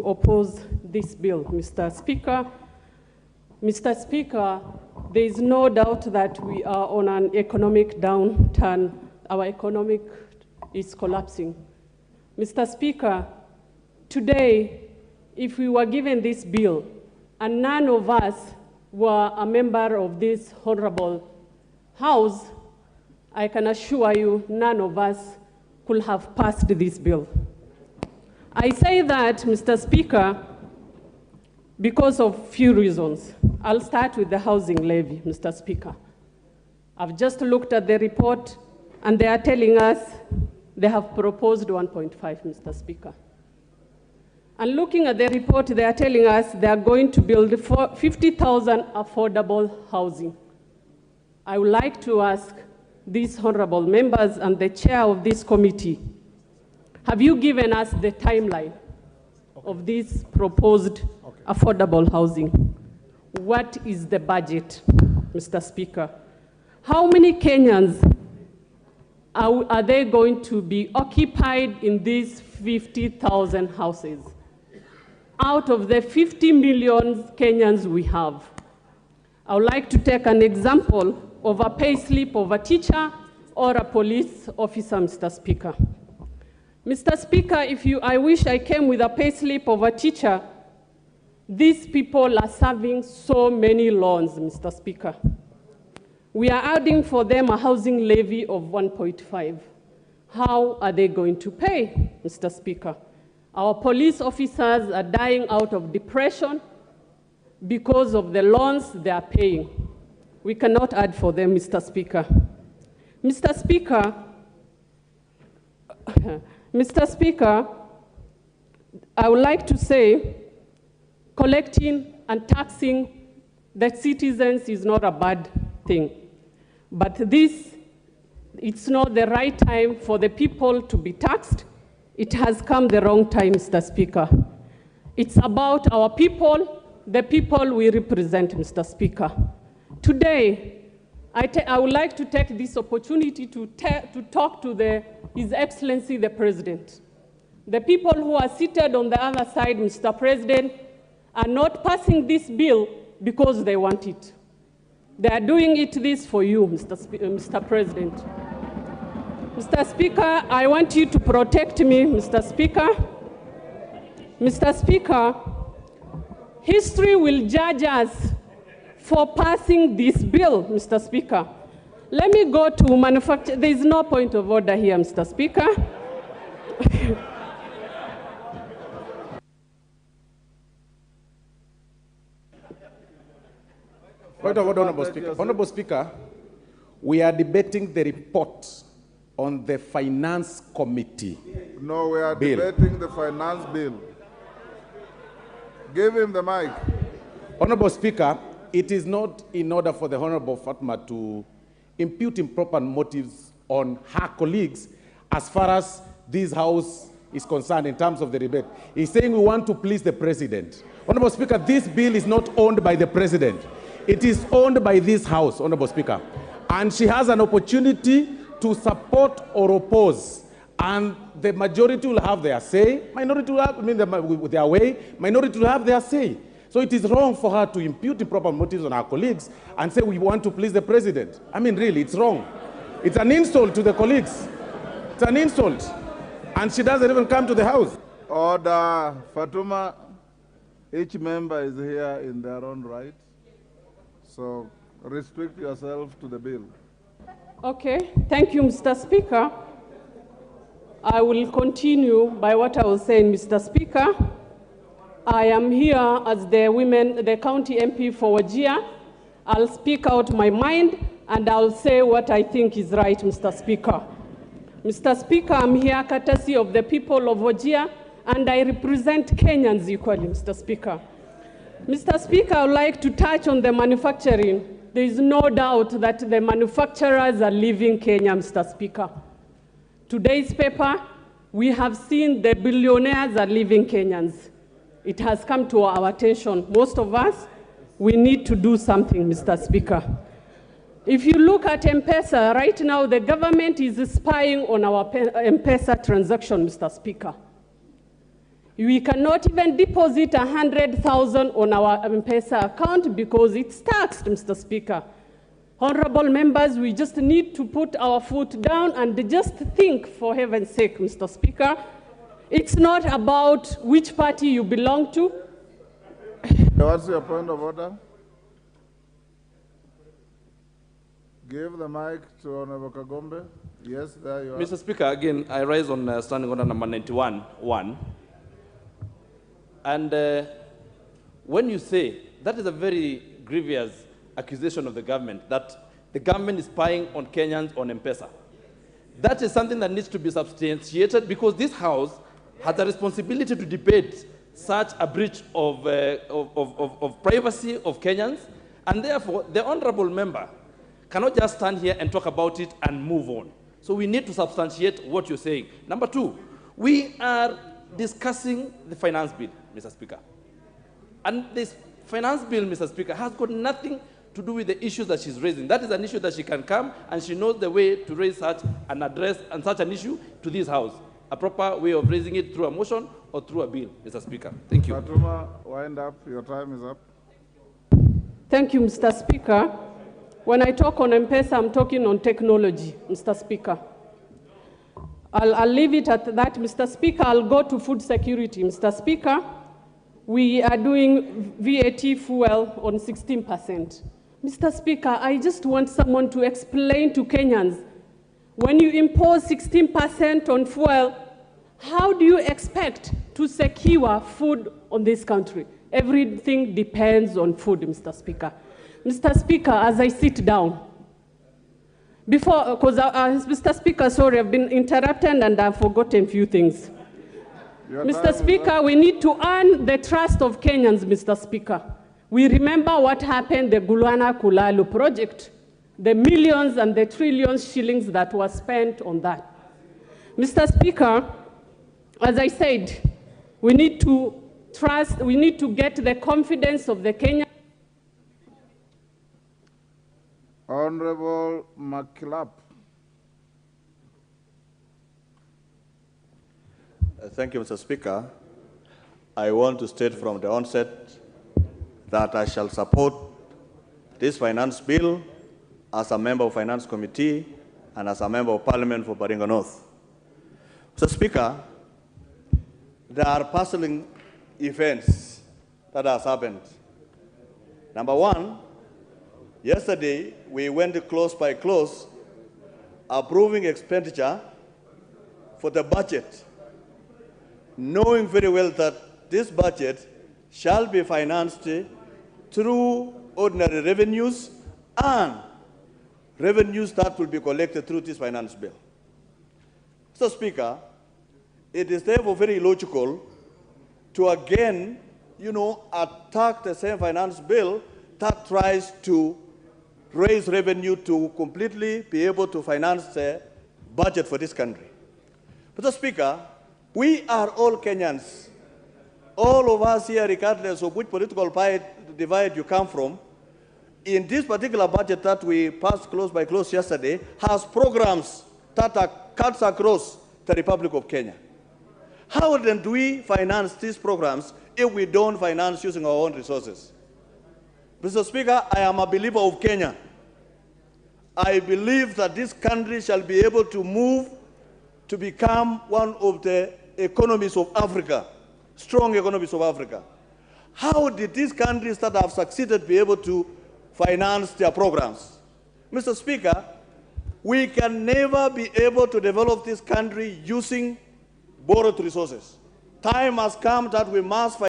oppose this bill, Mr. Speaker. Mr. Speaker, there is no doubt that we are on an economic downturn. Our economic is collapsing. Mr. Speaker, today, if we were given this bill and none of us were a member of this honorable House, I can assure you none of us could have passed this bill. I say that, Mr. Speaker, because of few reasons. I'll start with the housing levy, Mr. Speaker. I've just looked at the report, and they are telling us they have proposed 1.5, Mr. Speaker. And looking at the report, they are telling us they are going to build 50,000 affordable housing. I would like to ask these honorable members and the chair of this committee, have you given us the timeline of this proposed affordable housing? What is the budget, Mr. Speaker? How many Kenyans are they going to be occupied in these 50,000 houses? Out of the 50 million Kenyans we have, I would like to take an example of a pay slip of a teacher or a police officer, Mr. Speaker. Mr. Speaker, I wish I came with a pay slip of a teacher. These people are serving so many loans, Mr. Speaker. We are adding for them a housing levy of 1.5. How are they going to pay, Mr. Speaker? Our police officers are dying out of depression because of the loans they are paying. We cannot add for them, Mr. Speaker. Mr. Speaker, Mr. Speaker, I would like to say collecting and taxing the citizens is not a bad thing. But it's not the right time for the people to be taxed. It has come the wrong time, Mr. Speaker. It's about our people, the people we represent, Mr. Speaker. Today, I would like to take this opportunity to talk to His Excellency the President. The people who are seated on the other side, Mr. President, are not passing this bill because they want it. They are doing this for you, Mr. President. Mr. Speaker, I want you to protect me, Mr. Speaker. Mr. Speaker, history will judge us for passing this bill, Mr. Speaker. Let me go to manufacture. There is no point of order here, Mr. Speaker. Point of order, Honorable Speaker. Honorable Speaker, we are debating the report on the Finance Committee. No, we are bill. Debating the finance bill. Give him the mic. Honorable Speaker, it is not in order for the Honorable Fatma to impute improper motives on her colleagues as far as this House is concerned in terms of the debate. He's saying we want to please the President. Honorable Speaker, this bill is not owned by the President. It is owned by this House, Honorable Speaker. And she has an opportunity to support or oppose. And the majority will have their say. Minority will have, their way. Minority will have their say. So it is wrong for her to impute improper motives on her colleagues and say we want to please the President. Really, it's wrong. It's an insult to the colleagues. It's an insult. And she doesn't even come to the House. Order. Fatuma, each member is here in their own right. So restrict yourself to the bill. Okay, thank you, Mr. Speaker. I will continue by what I was saying, Mr. Speaker. I am here as the county MP for Wajir. I'll speak out my mind and I'll say what I think is right, Mr. Speaker. Mr. Speaker, I'm here courtesy of the people of Wajir and I represent Kenyans equally, Mr. Speaker. Mr. Speaker, I would like to touch on the manufacturing. There is no doubt that the manufacturers are leaving Kenya, Mr. Speaker. Today's paper, we have seen the billionaires are leaving Kenyans. It has come to our attention. Most of us, we need to do something, Mr. Speaker. If you look at M-Pesa, right now the government is spying on our M-Pesa transaction, Mr. Speaker. We cannot even deposit 100,000 on our M-Pesa account because it's taxed, Mr. Speaker. Honorable members, we just need to put our foot down and just think, for heaven's sake, Mr. Speaker. It's not about which party you belong to. What's your point of order? Give the mic to Honorable Kagombe. Yes, there you are. Mr. Speaker, again, I rise on standing order number 91.1. And when you say, that is a very grievous accusation of the government, that the government is spying on Kenyans on M-Pesa. That is something that needs to be substantiated because this House has a responsibility to debate such a breach of privacy of Kenyans, and therefore the honorable member cannot just stand here and talk about it and move on. So we need to substantiate what you're saying. Number two, we are discussing the finance bill, Mr. Speaker. And this finance bill, Mr. Speaker, has got nothing to do with the issues that she's raising. That is an issue that she can come and she knows the way to raise such an address and such an issue to this House. A proper way of raising it through a motion or through a bill, Mr. Speaker. Thank you. Fatuma, wind up. Your time is up. Thank you, Mr. Speaker. When I talk on M-Pesa, I'm talking on technology, Mr. Speaker. I'll leave it at that, Mr. Speaker. I'll go to food security, Mr. Speaker. We are doing VAT fuel on 16%. Mr. Speaker, I just want someone to explain to Kenyans, when you impose 16% on fuel, how do you expect to secure food on this country? Everything depends on food, Mr. Speaker. Mr. Speaker, as I sit down, Mr. Speaker, sorry, I've been interrupted and I've forgotten a few things. Mr. Speaker, we need to earn the trust of Kenyans, Mr. Speaker. We remember what happened, the Gulwana Kulalu project, the millions and the trillions shillings that were spent on that. Mr. Speaker, as I said, we need to trust, we need to get the confidence of the Kenyan. Honorable McClap. Thank you, Mr. Speaker. I want to state from the onset that I shall support this finance bill as a member of Finance Committee and as a member of Parliament for Baringo North. Mr. Speaker, there are puzzling events that has happened. Number one, yesterday we went close by close approving expenditure for the budget, knowing very well that this budget shall be financed through ordinary revenues and revenues that will be collected through this finance bill. Mr. Speaker, it is therefore very illogical to again, attack the same finance bill that tries to raise revenue to completely be able to finance the budget for this country. Mr. Speaker, we are all Kenyans. All of us here, regardless of which political divide you come from, in this particular budget that we passed close by close yesterday, has programs that are cuts across the Republic of Kenya. How then do we finance these programs if we don't finance using our own resources? Mr. Speaker, I am a believer of Kenya. I believe that this country shall be able to move to become one of the economies of Africa, strong economies of Africa. How did these countries that have succeeded be able to finance their programs? Mr. Speaker, we can never be able to develop this country using borrowed resources. Time has come that we must